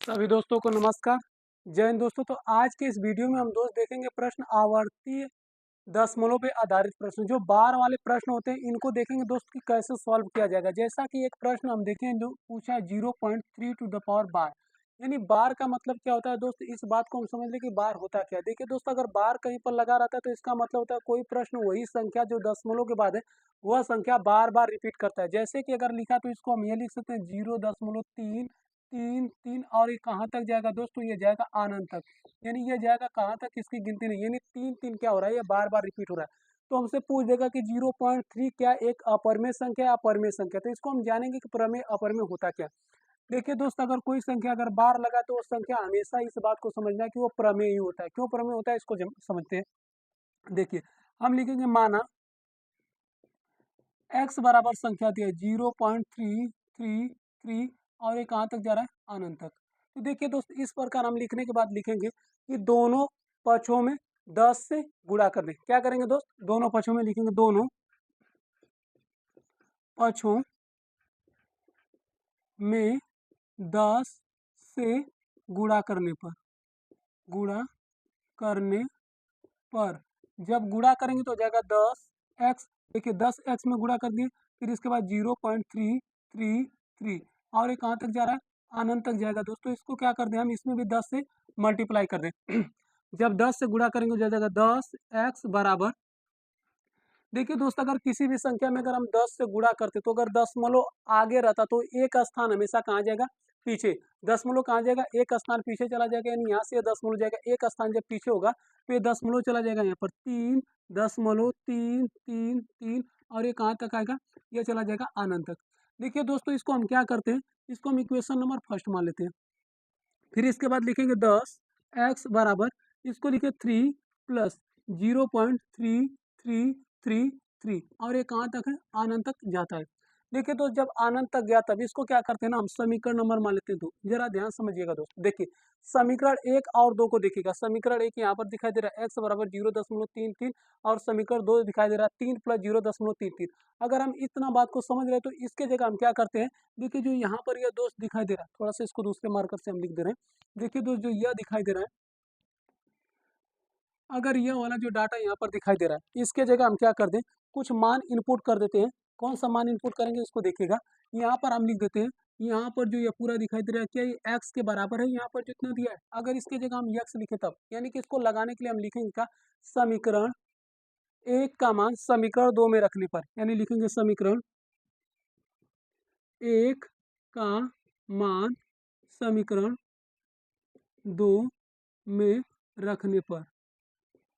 सभी दोस्तों को नमस्कार। जय हिंद दोस्तों। तो आज के इस वीडियो में हम दोस्त देखेंगे प्रश्न आवर्ती दशमलव पे आधारित प्रश्न, जो बार वाले प्रश्न होते हैं इनको देखेंगे दोस्त कि कैसे सॉल्व किया जाएगा। जैसा कि एक प्रश्न हम देखें जो पूछा है 0.3 टू द पावर बार, यानी बार का मतलब क्या होता है दोस्त, इस बात को हम समझ लें कि बार होता क्या है। देखिए दोस्त, अगर बार कहीं पर लगा रहता है तो इसका मतलब होता है कोई प्रश्न वही संख्या जो दशमलव के बाद है वह संख्या बार बार रिपीट करता है। जैसे कि अगर लिखा तो इसको हम ये लिख सकते हैं 0.3 3 3 और ये कहाँ तक जाएगा दोस्तों, ये जाएगा अनंत तक। यानी ये जाएगा कहाँ तक, इसकी गिनती नहीं, यानी 3 3 क्या हो रहा है, ये बार बार रिपीट हो रहा है। तो हमसे पूछ देगा कि 0.3 क्या एक अपरमेय संख्या है अपरमेय संख्या, तो इसको हम जानेंगे कि प्रमेय अपरमेय होता क्या। देखिए दोस्त, अगर कोई संख्या अगर बार लगा तो वो संख्या हमेशा इस बात को समझना है कि वो प्रमेय ही होता है। क्यों प्रमेय होता है इसको समझते हैं। देखिए, हम लिखेंगे माना x बराबर संख्या दी है 0.333 और ये कहाँ तक जा रहा है, अनंत तक। तो देखिए दोस्त, इस प्रकार हम लिखने के बाद लिखेंगे कि दोनों पक्षों में 10 से गुणा कर दें। क्या करेंगे दोस्त, दोनों पक्षों में लिखेंगे दोनों पक्षों में 10 से गुणा करने पर गुणा करने पर जब गुणा करेंगे तो हो जाएगा 10x। देखिए 10x में गुणा कर दिए, फिर इसके बाद 0.333 और ये कहाँ तक जा रहा है, अनंत तक जाएगा दोस्तों। इसको क्या कर दें हम, इसमें भी 10 से मल्टीप्लाई कर दें। जब 10 से गुणा करेंगे हो जाएगा 10x बराबर। देखिए दोस्त, अगर किसी भी संख्या में अगर हम 10 से गुणा करते तो अगर दशमलव आगे रहता तो एक स्थान हमेशा कहाँ जाएगा, पीछे। दशमलव कहाँ जाएगा, एक स्थान पीछे चला जाएगा, यानी यहाँ से दशमलव जाएगा, एक स्थान जब पीछे होगा तो ये दशमलव चला जाएगा यहाँ पर 3.333 और ये कहाँ तक आएगा, ये चला जाएगा अनंत तक। देखिए दोस्तों, इसको हम क्या करते हैं, इसको हम इक्वेशन नंबर फर्स्ट मान लेते हैं। फिर इसके बाद लिखेंगे 10x बराबर, इसको लिखे 3 प्लस 0.3333 और ये कहाँ तक है, अनंत तक जाता है। देखिए दोस्त, जब अनंत तक गया तब इसको क्या करते हैं ना, हम समीकरण नंबर मान लेते हैं। तो जरा ध्यान समझिएगा दोस्त। देखिए समीकरण 1 और 2 को देखिएगा। समीकरण 1 यहाँ पर दिखाई दे रहा है x बराबर 0.33 और समीकरण 2 दिखाई दे रहा है 3 प्लस 0.33। अगर हम इतना बात को समझ रहे हैं तो इसके जगह हम क्या करते हैं, देखिए जो यहाँ पर यह दोस्त दिखाई दे रहा है, थोड़ा सा इसको दूसरे मार्कर से हम लिख दे रहे हैं। देखिए दोस्त, जो यह दिखाई दे रहा है, अगर यह वाला जो डाटा यहाँ पर दिखाई दे रहा है इसके जगह हम क्या कर दें, कुछ मान इनपुट कर देते हैं। कौन सा मान इनपुट करेंगे इसको देखिएगा। यहाँ पर हम लिख देते हैं, यहाँ पर जो ये पूरा दिखाई दे रहा है क्या ये x के बराबर है, यहाँ पर जितना दिया है। अगर इसके जगह हम x लिखे तब, यानी कि इसको लगाने के लिए हम लिखेंगे क्या, समीकरण 1 का मान समीकरण 2 में रखने पर, यानी लिखेंगे समीकरण 1 का मान समीकरण 2 में रखने पर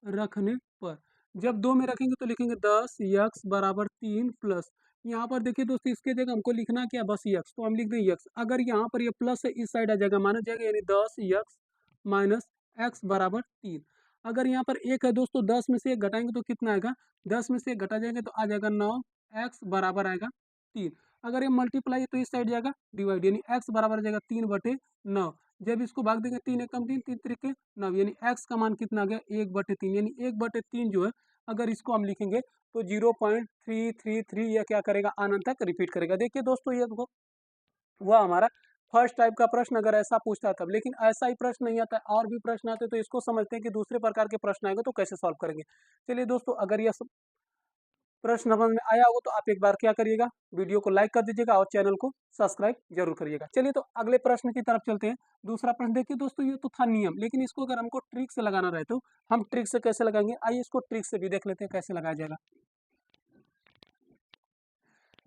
रखने पर जब 2 में रखेंगे तो लिखेंगे 10x बराबर 3 प्लस, यहाँ पर देखिए दोस्तों इसके जगह हमको लिखना क्या, बस x, तो हम लिख दें x। अगर यहाँ पर ये प्लस है इस साइड आ जाएगा, माना जाएगा, यानी 10x माइनस x बराबर 3। अगर यहाँ पर एक है दोस्तों, 10 में से एक घटाएंगे तो कितना आएगा, 10 में से एक घटा जाएंगे तो आ जाएगा 9x बराबर आएगा 3। अगर ये मल्टीप्लाई है तो इस साइड जाएगा डिवाइड, यानी x बराबर आ जाएगा 3/9। जब इसको भाग देंगे 3 एकम 3 3 त्रिके 9, यानी x का मान कितना आ गया, 1/3, यानी 1/3 जो है अगर इसको हम लिखेंगे तो 0.333 यह क्या करेगा, अनंत तक रिपीट करेगा। देखिए दोस्तों, ये वह हमारा फर्स्ट टाइप का प्रश्न अगर ऐसा पूछता तब, लेकिन ऐसा ही प्रश्न नहीं आता और भी प्रश्न आते तो इसको समझते हैं कि दूसरे प्रकार के प्रश्न आएंगे तो कैसे सॉल्व करेंगे। चलिए दोस्तों, अगर यह प्रश्न समझ में आया होगा तो आप एक बार क्या करिएगा, वीडियो को लाइक कर दीजिएगा और चैनल को सब्सक्राइब जरूर करिएगा। चलिए तो अगले प्रश्न की तरफ चलते हैं। दूसरा प्रश्न देखिए दोस्तों, ये तो था नियम, लेकिन इसको अगर हमको ट्रिक से लगाना रहे तो हम ट्रिक से कैसे लगाएंगे, आइए इसको ट्रिक से भी देख लेते हैं कैसे लगाया जाएगा।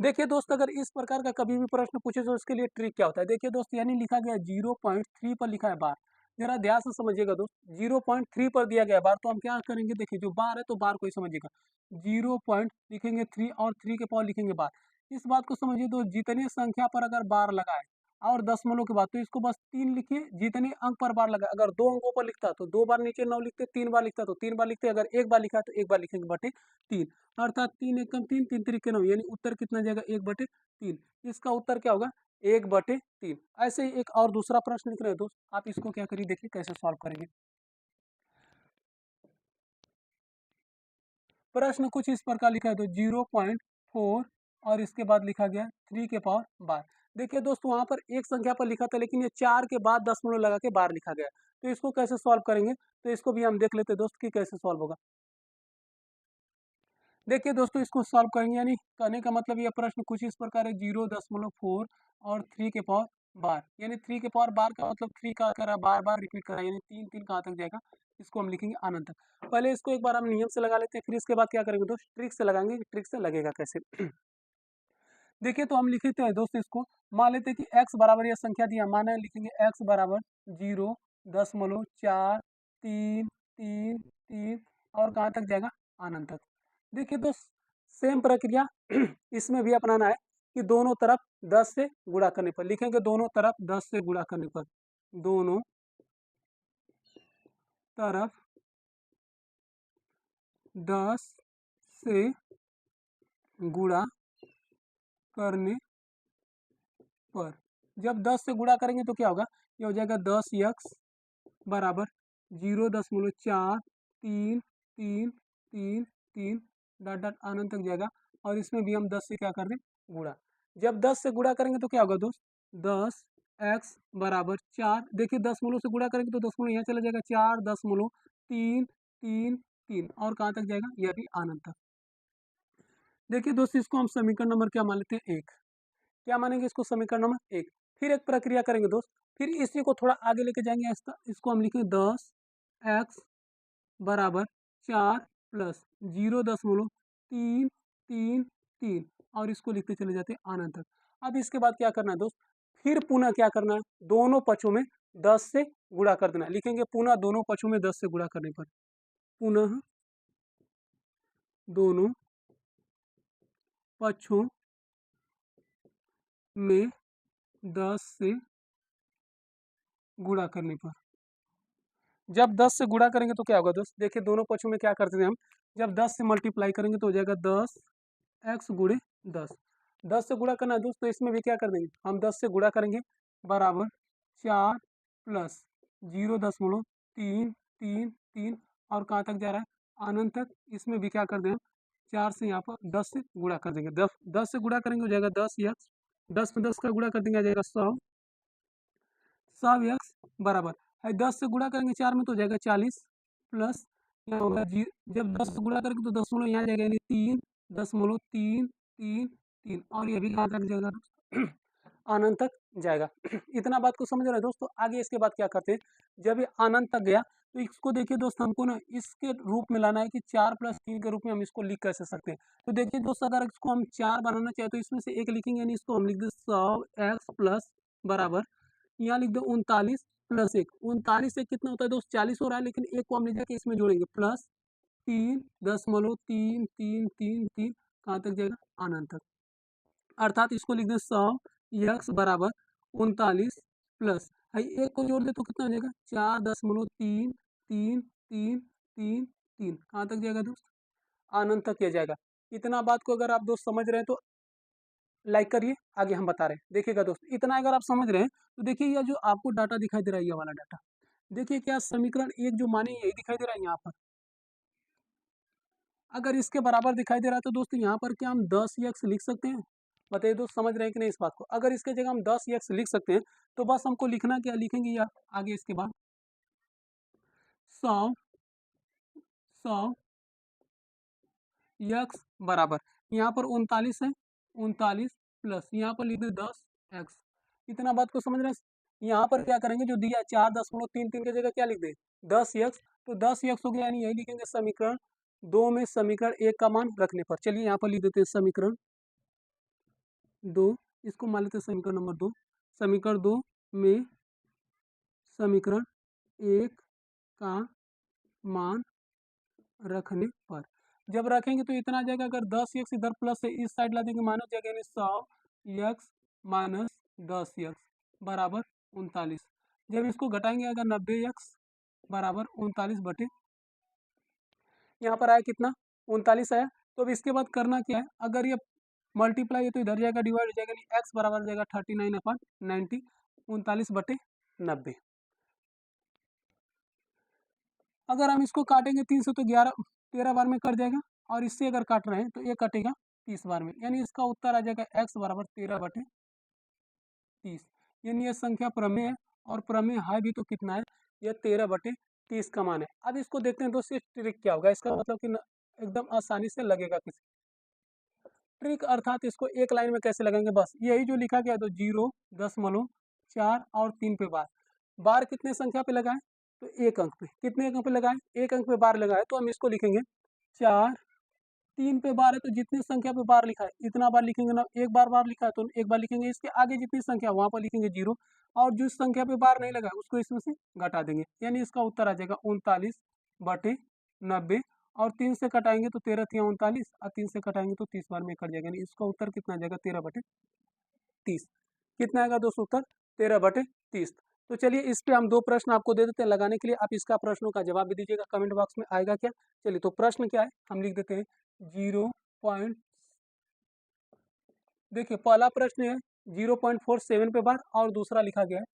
देखिए दोस्त, अगर इस प्रकार का कभी भी प्रश्न पूछे तो इसके लिए ट्रिक क्या होता है। देखिए दोस्त, यानी लिखा गया 0.3 पर लिखा है बार। जरा ध्यान से समझिएगा दोस्त, 0.3 पर दिया गया बार, तो हम क्या करेंगे, देखिए जो बार है तो बार को ही समझिएगा। 0 पॉइंट लिखेंगे 3 और 3 के पावर लिखेंगे बार। इस बात को समझिए दोस्त, जितने संख्या पर अगर बार लगा है और दशमलव के बाद तो इसको बस 3 लिखिए। जितने अंक पर बार लगा, अगर 2 अंकों पर लिखता तो 2 बार नीचे 9 लिखते, 3 बार लिखता तो 3 बार लिखते, अगर एक बार लिखा तो एक बार लिखेंगे बटे 3, अर्थात 3 एकम 3 3 त्रिके 9, यानी उत्तर कितना जाएगा, 1/3। इसका उत्तर क्या होगा, 1/3। ऐसे ही एक और दूसरा प्रश्न लिख रहे हैं दोस्त, आप इसको क्या करिए, देखिए कैसे सॉल्व करेंगे। प्रश्न कुछ इस प्रकार लिखा है तो 0.4 और इसके बाद लिखा गया 3 के पावर बार। देखिए दोस्तों वहाँ पर एक संख्या पर लिखा था, लेकिन ये 4 के बाद दशमलव लगा के बाहर लिखा गया। तो इसको कैसे सॉल्व करेंगे? तो इसको भी हम देख लेते हैं दोस्त कि कैसे सॉल्व होगा। देखिए दोस्तों इसको सॉल्व करेंगे, यानी कहने का मतलब यह प्रश्न कुछ इस प्रकार है, 0.4 और 3 के पावर बार, यानी 3 के पावर बार का मतलब 3 का करा बार बार रिपीट करा, यानी 3 कहाँ तक जाएगा, इसको हम लिखेंगे अनंत तक। पहले इसको एक बार हम नियम से लगा लेते हैं, फिर इसके बाद क्या करेंगे दोस्त, ट्रिक से लगाएंगे कि ट्रिक से लगेगा कैसे। देखिए तो हम लिखते हैं दोस्त इसको, मान लेते हैं कि x बराबर यह संख्या दिया, माना लिखेंगे x बराबर 0.333 और कहाँ तक जाएगा, अनंत तक। देखिए दोस्त सेम प्रक्रिया इसमें भी अपनाना है कि दोनों तरफ 10 से गुणा करने पर लिखेंगे, दोनों तरफ 10 से गुणा करने पर, दोनों तरफ 10 से गुणा करने पर, जब 10 से गुणा करेंगे तो क्या होगा, ये हो जाएगा 10x बराबर 0.4333 डॉट डॉट अनंत तक जाएगा, और इसमें भी हम 10 से क्या कर दें, गुणा। जब 10 से गुणा करेंगे तो क्या होगा दोस्त, 10x बराबर 4, देखिए दशमलव से गुणा करेंगे तो दशमलव यहाँ चला जाएगा, 4.333 और कहाँ तक जाएगा, यह भी अनंत तक। देखिए दोस्त इसको हम समीकरण नंबर क्या मान लेते हैं, 1। क्या मानेंगे इसको, समीकरण नंबर 1। फिर एक प्रक्रिया करेंगे दोस्त, फिर इसी को थोड़ा आगे लेके जाएंगे, इसको हम लिखेंगे 10x बराबर 4 प्लस 0.333 और इसको लिखते चले जाते हैं अनंत तक। अब इसके बाद क्या करना है दोस्त, फिर पुनः क्या करना है, दोनों पक्षों में 10 से गुणा कर देना, लिखेंगे पुनः दोनों पक्षों में 10 से गुणा करने पर, पुनः दोनों पक्षों में 10 से गुणा करने पर, जब 10 से गुणा करेंगे तो क्या होगा दोस्त, देखिए दोनों पक्षों में क्या करते थे हम, जब 10 से मल्टीप्लाई करेंगे तो हो जाएगा 10x गुणे 10, 10 से गुणा करना है दोस्त, तो इसमें भी क्या कर देंगे हम, 10 से गुणा करेंगे बराबर 4 प्लस 0.333 और कहाँ तक जा रहा है, अनंत तक। इसमें भी क्या कर दें, 4 से यहाँ पर 10 से गुणा कर देंगे, 10 से गुणा करेंगे हो जाएगा 10x, 10 में 10 का गुणा कर देंगे आ जाएगा 100x बराबर है, 10 से गुणा करेंगे 4 में तो हो जाएगा 40 प्लस यहाँ होगा जब 10 से गुणा करेंगे तो दशमलव यहाँ जाएगा, यानी 3.333 और ये भी कहाँ तक जाएगा अनंत तक जाएगा। इतना बात को समझ रहे हैं दोस्तों। आगे इसके बाद क्या करते हैं, जब ये अनंत तक गया तो इसको देखिए दोस्त, हमको ना इसके रूप में लाना है कि 4+3 के रूप में हम इसको लिख कैसे सकते हैं। तो देखिए दोस्त अगर इसको हम 4 बनाना चाहे तो इसमें से एक लिखेंगे, यानी इसको हम लिख दे 100x प्लस बराबर, यहाँ लिख दो 39 प्लस 1, 39 से कितना होता है दोस्त, 40 हो रहा है, लेकिन एक को हम ले जाके इसमें जोड़ेंगे, प्लस 3.333 कहाँ तक जाएगा, अनंत तक। अर्थात इसको लिख दे 100x बराबर 39 प्लस एक को जोड़ दे तो कितना हो जाएगा, 4.3333 कहाँ तक जाएगा दोस्त, अनंत तक किया जाएगा। इतना बात को अगर आप दोस्त समझ रहे हैं तो लाइक करिए, आगे हम बता रहे हैं। देखिएगा दोस्त इतना अगर आप समझ रहे हैं तो देखिए यह जो आपको डाटा दिखाई दे रहा है, ये वाला डाटा देखिए, क्या समीकरण 1 जो माने यही दिखाई दे रहा है यहाँ पर, अगर इसके बराबर दिखाई दे रहा है तो दोस्तों यहाँ पर क्या हम 10x लिख सकते हैं, बताइए दोस्त समझ रहे हैं कि नहीं इस बात को। अगर इसके जगह हम 10x लिख सकते हैं तो बस हमको लिखना क्या, लिखेंगे या आगे इसके बाद 100 x बराबर, यहाँ पर 39 है, 39 प्लस यहाँ पर लिख दे 10x। इतना बात को समझ रहे हैं। यहाँ पर क्या करेंगे, जो दिया 4.33 की जगह क्या लिख दे 10x, तो 10x हो गया, यानी यही लिखेंगे समीकरण 2 में समीकरण 1 का मान रखने पर। चलिए यहाँ पर लिख देते हैं समीकरण 2, इसको मान लेते हैं समीकरण नंबर 2। समीकरण 2 में समीकरण 1 का मान रखने पर, जब रखेंगे तो इतना आ जाएगा, अगर 10x इधर प्लस से इस साइड ला देंगे माइनस जाएगा, यानी 100x माइनस 10x बराबर 39। जब इसको घटाएंगे अगर 90x बराबर 39 बटे, यहाँ पर आया कितना 39 आया। तो अब इसके बाद करना क्या है, अगर ये मल्टीप्लाई है तो इधर जाएगा डिवाइड हो जाएगा, यानी x बराबर जाएगा 39/90, 39/90। अगर हम इसको काटेंगे 3 से तो 13 बार में कट जाएगा, और इससे अगर काट रहे हैं तो ये कटेगा 30 बार में, यानी इसका उत्तर आ जाएगा x बराबर 13/। 30। यानी यह संख्या प्रमेय है और प्रमेय है भी तो कितना है, यह 13/30 का मान है। अब इसको देखते हैं दोस्तों ट्रिक क्या होगा, इसका मतलब कि एकदम आसानी से लगेगा किसी ट्रिक, अर्थात इसको एक लाइन में कैसे लगाएंगे, बस यही जो लिखा गया है तो 0.4 और 3 पे बार। बार कितने संख्या पे लगाएं, तो एक अंक पे। कितने अंक पे लगाएं, एक अंक पे बार लगाए तो हम इसको लिखेंगे 4। 3 पे बार है तो जितनी संख्या पे बार लिखा है इतना बार लिखेंगे ना, एक बार बार लिखा है तो एक बार लिखेंगे, इसके आगे जितनी संख्या वहां पर लिखेंगे 0, और जिस संख्या पे बार नहीं लगा उसको इसमें से घटा देंगे। यानी इसका उत्तर आ जाएगा 39/90। और 3 से कटाएंगे तो 13 थी 39, और 3 से कटाएंगे तो 30 बार में कट जाएगा। यानी इसका उत्तर कितना आ जाएगा, 13/30। कितना आएगा दोस्तों उत्तर, 13/30। तो चलिए इस पे हम 2 प्रश्न आपको दे देते हैं लगाने के लिए, आप इसका प्रश्नों का जवाब भी दीजिएगा कमेंट बॉक्स में, आएगा क्या। चलिए तो प्रश्न क्या है हम लिख देते हैं 0 पॉइंट, देखिए पहला प्रश्न है 0.47 पे बार, और दूसरा लिखा गया है,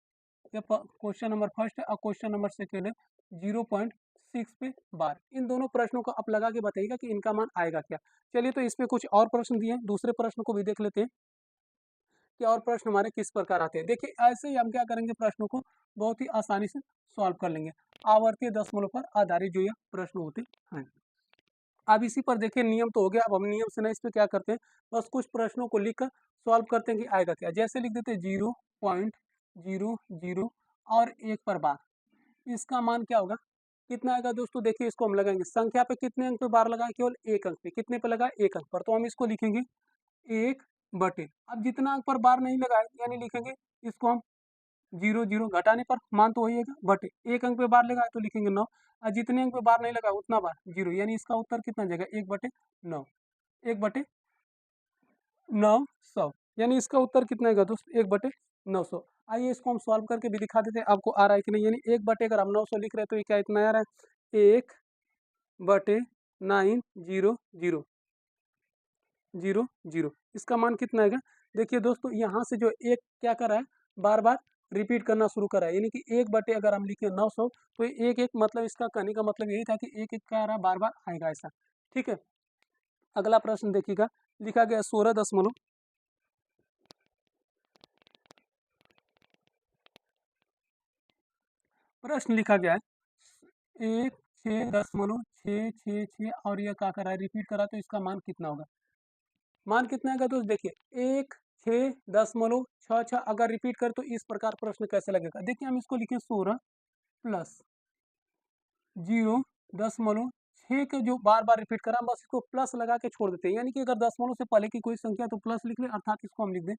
ये क्वेश्चन नंबर फर्स्ट है और क्वेश्चन नंबर सेकेंड है 0.6 पे बार। इन दोनों प्रश्नों को आप लगा के बताइएगा कि इनका मान आएगा क्या। चलिए तो इस पे कुछ और प्रश्न दिए हैं, दूसरे प्रश्न को भी देख लेते हैं कि और प्रश्न हमारे किस प्रकार आते हैं। देखिए ऐसे ही हम क्या करेंगे, प्रश्नों को बहुत ही आसानी से सॉल्व कर लेंगे, आवर्तीय दशमलव पर आधारित जो यह प्रश्न होते हैं। अब इसी पर देखिए नियम तो हो गया, अब हम नियम से ना इस पे क्या करते हैं, बस कुछ प्रश्नों को लिखकर सॉल्व करते हैं कि आएगा क्या। जैसे लिख देते हैं 0.00 और 1 पर बार, इसका मान क्या होगा, कितना आएगा दोस्तों। देखिए इसको हम लगाएंगे संख्या पे कितने अंक पे बार लगाए, केवल एक अंक पे। कितने पे लगाए, एक अंक पर, तो हम इसको लिखेंगे 1/। अब जितना अंक पर बार नहीं लगाए यानी लिखेंगे इसको हम 0 घटाने पर मान तो वही है बटे, एक अंक पे बार लगाए तो लिखेंगे 9, और जितने अंक पे बार नहीं लगा उतना बार 0, यानी इसका उत्तर कितना जाएगा, 1/9। 1/900, यानी इसका उत्तर कितना आएगा दोस्त, 1/900। आइए इसको हम सॉल्व करके भी दिखा देते हैं, आपको आ रहा है कि नहीं। यानी 1/, अगर हम 900 लिख रहे हैं तो ये क्या इतना आ रहा है, 1/900। इसका मान कितना आएगा, देखिए दोस्तों यहाँ से जो एक क्या कर रहा है, बार बार रिपीट करना शुरू कर रहा है। यानी कि 1/, अगर हम लिखे 900 तो एक एक, मतलब इसका कहने का मतलब यही था कि एक एक क्या आ रहा है, बार बार आएगा ऐसा। ठीक है, अगला प्रश्न देखिएगा, लिखा गया 16 दशमलव, प्रश्न लिखा गया है 16.666 और यह क्या कर रहा है, रिपीट कर रहा है, तो इसका मान कितना होगा। मान कितना आएगा दोस्त, देखिए 16.66 अगर रिपीट कर तो इस प्रकार प्रश्न कैसे लगेगा। देखिए हम इसको लिखें 16 प्लस 0.6 के जो बार बार रिपीट करा, बस इसको प्लस लगा के छोड़ देते हैं। यानी कि अगर दशमलव से पहले की कोई संख्या तो प्लस लिख ले, अर्थात इसको हम लिख दें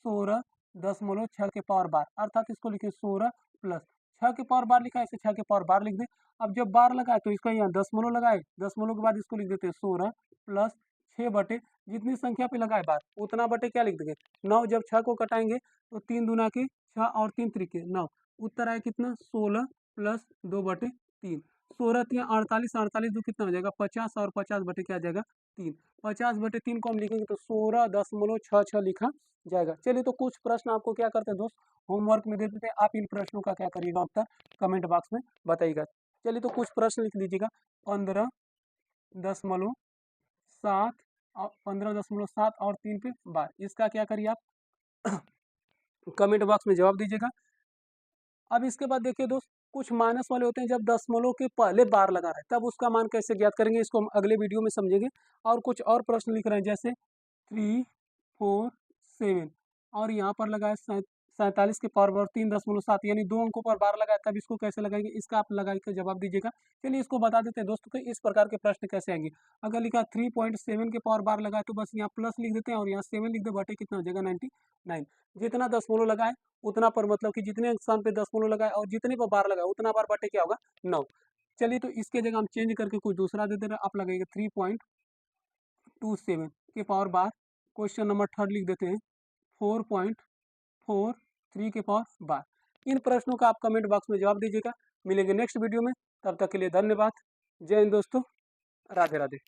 16.6 के पावर बार, अर्थात इसको लिखे 16 प्लस 6 के पावर बार लिखा है, इसे 6 के पावर बार लिख दें। अब जब बार लगाए तो इसका यहाँ दशमलव लगाए, दशमलव के बाद इसको लिख देते हैं 16 प्लस 6 बटे, जितनी संख्या पे लगाए बार उतना बटे क्या लिख देंगे 9। जब 6 को कटाएंगे तो 3 दूना के 6 और 3 त्रिके 9, उत्तर आए कितना 16 प्लस 2/3। 16 3 48, 48 दो कितना हो जाएगा 50, और 50 बटे क्या आ जाएगा 3। 50/3 को हम लिखेंगे तो 16.66 लिखा जाएगा। चलिए तो कुछ प्रश्न आपको क्या करते हैं दोस्त, होमवर्क में दे देते हैं, आप इन प्रश्नों का क्या करिएगा उत्तर कमेंट बॉक्स में बताइएगा। चलिए तो कुछ प्रश्न लिख लीजिएगा, 15.7 और 15.7 और 3 पे बार, इसका क्या करिए आप कमेंट बॉक्स में जवाब दीजिएगा। अब इसके बाद देखिए दोस्त, कुछ माइनस वाले होते हैं, जब दशमलव के पहले बार लगा रहे हैं तब उसका मान कैसे ज्ञात करेंगे, इसको हम अगले वीडियो में समझेंगे। और कुछ और प्रश्न लिख रहे हैं जैसे 3 4 7 और यहाँ पर लगा है 47 के पावर पर 3.7, यानी 2 अंकों पर बार लगाए तब इसको कैसे लगाएंगे, इसका आप लगा के जवाब दीजिएगा। चलिए इसको बता देते हैं दोस्तों कि इस प्रकार के प्रश्न कैसे आएंगे। अगर लिखा 3.7 के पावर बार लगाए तो बस यहाँ प्लस लिख देते हैं और यहाँ 7 लिख दे, बटे कितना हो जाएगा 99। जितना दशमलव लगाए उतना पर, मतलब कि जितने स्थान पे दशमलव लगाए और जितने पर बार लगाए उतना बार बटे क्या होगा 9। चलिए तो इसके जगह हम चेंज करके कुछ दूसरा दे दे रहे हैं, आप लगाइएगा 3.27 के पावर बार। क्वेश्चन नंबर थर्ड लिख देते हैं 4.43 के पावर बार। इन प्रश्नों का आप कमेंट बॉक्स में जवाब दीजिएगा। मिलेंगे नेक्स्ट वीडियो में, तब तक के लिए धन्यवाद। जय हिंद दोस्तों, राधे राधे।